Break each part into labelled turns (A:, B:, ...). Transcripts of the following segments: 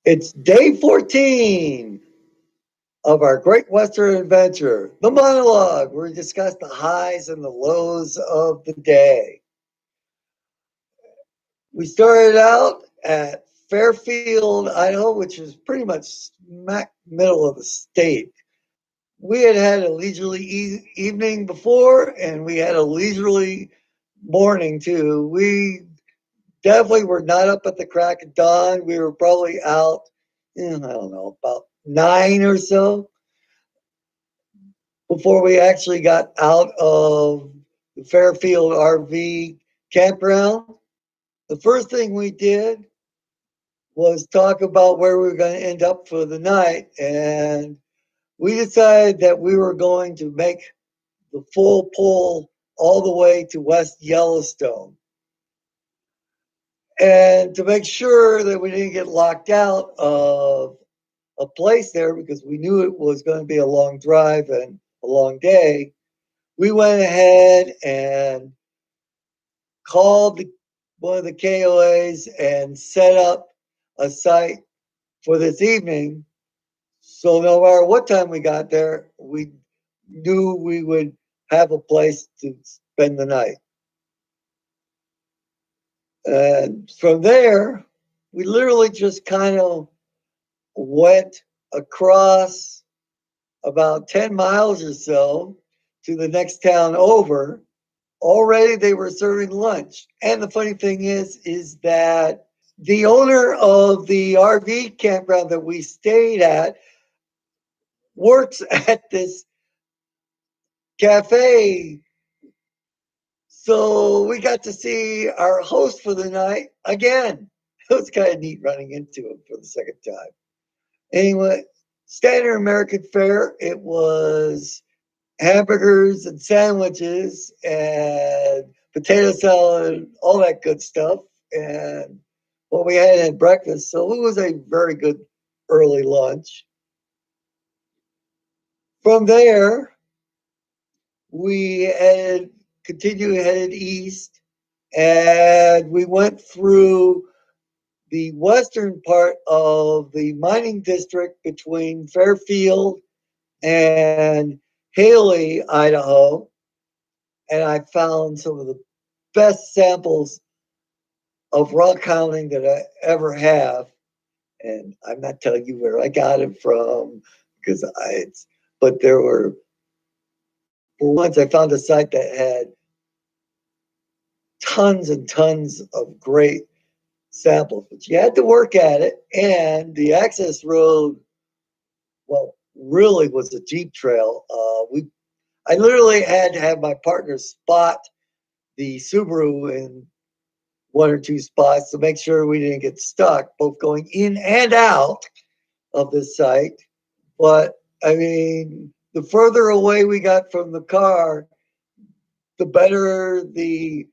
A: It's day 14 of our Great Western Adventure, the monologue, where we discuss the highs and the lows of the day. We started out at Fairfield, Idaho, which is pretty much smack middle of the state. We had had a leisurely evening before, and we had a leisurely morning too. We definitely were not up at the crack of dawn. We were probably out, I don't know, about 9 or so before we actually got out of the Fairfield RV campground. The first thing we did was talk about where we were going to end up for the night. And we decided that we were going to make the full pull all the way to West Yellowstone. And to make sure that we didn't get locked out of a place there, because we knew it was going to be a long drive and a long day, we went ahead and called one of the KOAs and set up a site for this evening. So no matter what time we got there, we knew we would have a place to spend the night. And from there, we literally just kind of went across about 10 miles or so to the next town over. Already they were serving lunch. And the funny thing is that the owner of the RV campground that we stayed at works at this cafe. So we got to see our host for the night again. It was kind of neat running into him for the second time. Anyway, standard American fare. It was hamburgers and sandwiches and potato salad, all that good stuff. And what we had at breakfast. So it was a very good early lunch. From there, we continued headed east, and we went through the western part of the mining district between Fairfield and Haley, Idaho, and I found some of the best samples of rock hounding that I ever have. And I'm not telling you where I got it from because but there were, for once, I found a site that had tons and tons of great samples, but you had to work at it. And the access road, well, really was a Jeep trail. I literally had to have my partner spot the Subaru in one or two spots to make sure we didn't get stuck, both going in and out of this site. But I mean, the further away we got from the car, the better the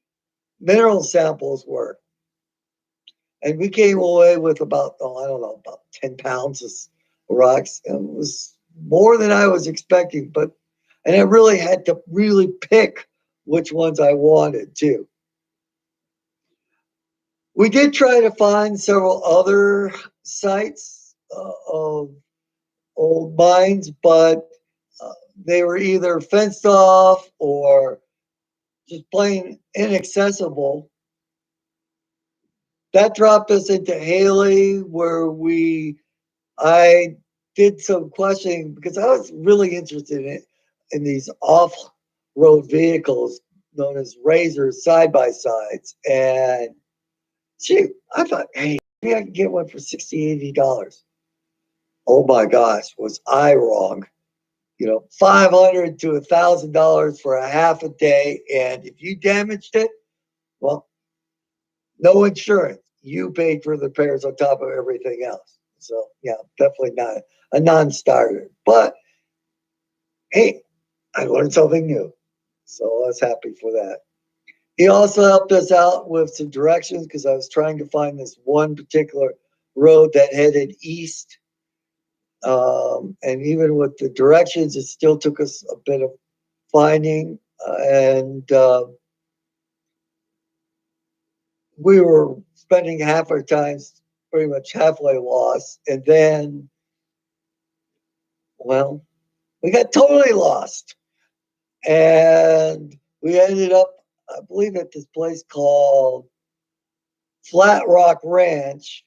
A: mineral samples were. And we came away with about, I don't know, about 10 pounds of rocks. And it was more than I was expecting, and I really had to really pick which ones I wanted too. We did try to find several other sites of old mines, but they were either fenced off or just plain inaccessible. That dropped us into Haley, where I did some questioning because I was really interested in these off-road vehicles known as RV'ers side by sides. And I thought, hey, maybe I can get one for $60, $80. Oh my gosh, was I wrong? $500 to $1,000 for a half a day, and if you damaged it, well, no insurance. You paid for the repairs on top of everything else. So yeah, definitely not a non-starter. But hey, I learned something new, so I was happy for that. He also helped us out with some directions because I was trying to find this one particular road that headed east. And even with the directions, it still took us a bit of finding. And we were spending half our time pretty much halfway lost. And then, well, we got totally lost. And we ended up, I believe, at this place called Flat Rock Ranch.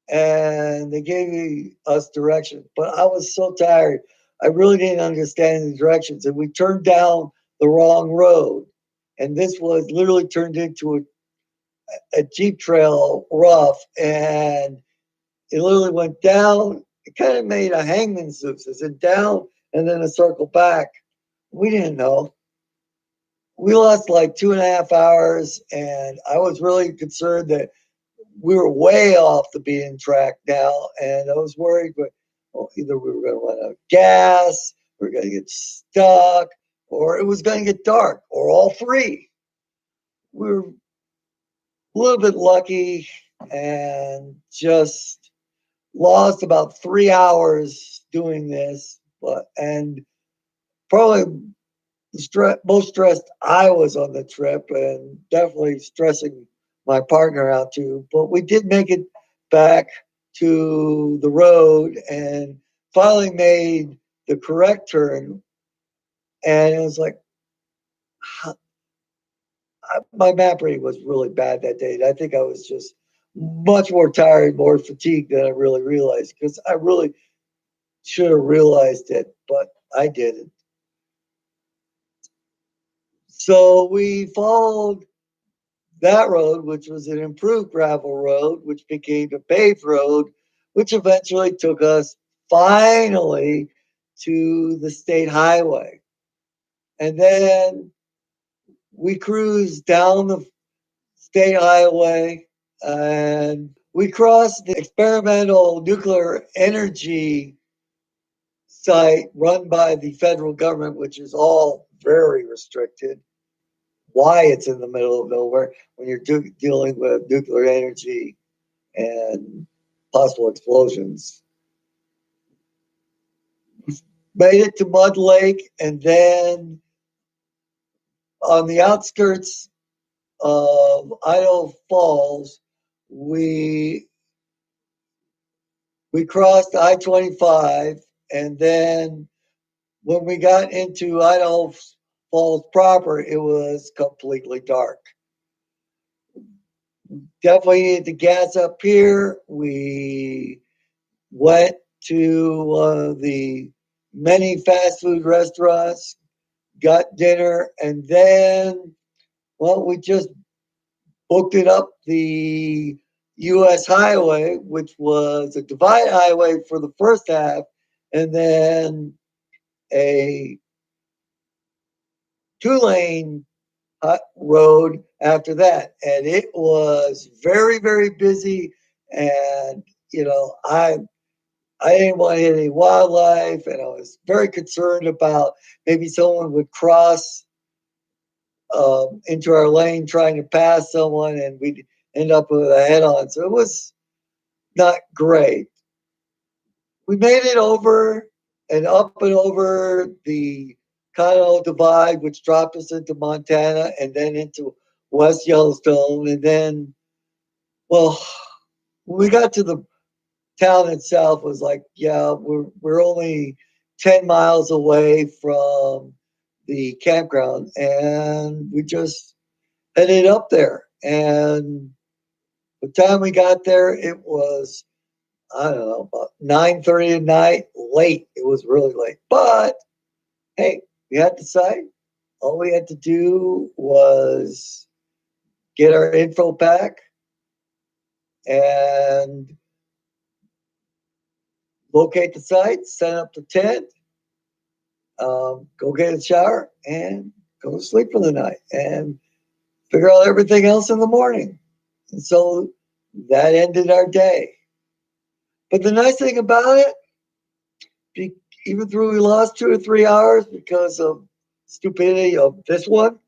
A: And they gave us directions. But I was so tired. I really didn't understand the directions. And we turned down the wrong road. And this was literally turned into a Jeep trail rough. And it literally went down. It kind of made a hangman's noose. It said down and then a circle back. We didn't know. We lost like 2.5 hours, and I was really concerned that we were way off the beaten track now, and I was worried, but well, either we were going to run out of gas, we were going to get stuck, or it was going to get dark, or all three. We were a little bit lucky and just lost about 3 hours doing this, but and probably most stressed I was on the trip, and definitely stressing my partner out too. But we did make it back to the road and finally made the correct turn. And it was like, my map reading was really bad that day. I think I was just much more tired, more fatigued than I really realized, because I really should have realized it, but I didn't. So we followed that road, which was an improved gravel road, which became a paved road, which eventually took us finally to the state highway. And then we cruised down the state highway and we crossed the experimental nuclear energy site run by the federal government, which is all very restricted. Why it's in the middle of nowhere when you're dealing with nuclear energy and possible explosions. Made it to Mud Lake, and then on the outskirts of Idaho Falls, we we crossed I-25, and then when we got into Idaho Falls proper, it was completely dark. Definitely needed to gas up here. We went to one of the many fast food restaurants, got dinner, and then, well, we just booked it up the U.S. highway, which was a divide highway for the first half, and then a 2-lane road after that. And it was very, very busy. And, I didn't want to hit any wildlife, and I was very concerned about maybe someone would cross into our lane trying to pass someone, and we'd end up with a head-on. So it was not great. We made it over and up and over the Continental Divide, which dropped us into Montana and then into West Yellowstone. And then, well, when we got to the town itself, was like, yeah, we're only 10 miles away from the campground, and we just headed up there. And the time we got there, it was, I don't know, about 9:30 at night. Late. It was really late. But hey, we had the site. All we had to do was get our info pack and locate the site, set up the tent, go get a shower, and go to sleep for the night and figure out everything else in the morning. And so that ended our day. But the nice thing about it, even though we lost 2 or 3 hours because of stupidity of this one,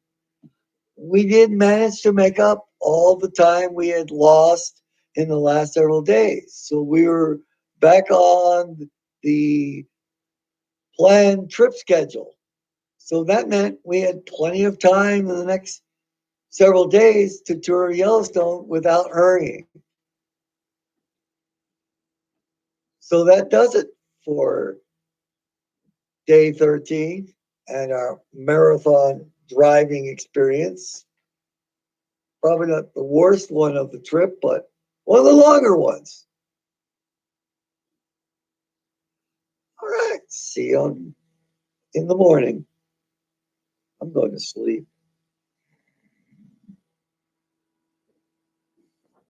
A: we did manage to make up all the time we had lost in the last several days. So we were back on the planned trip schedule. So that meant we had plenty of time in the next several days to tour Yellowstone without hurrying. So that does it for day 13 and our marathon driving experience. Probably not the worst one of the trip, but one of the longer ones. All right. See you in the morning. I'm going to sleep.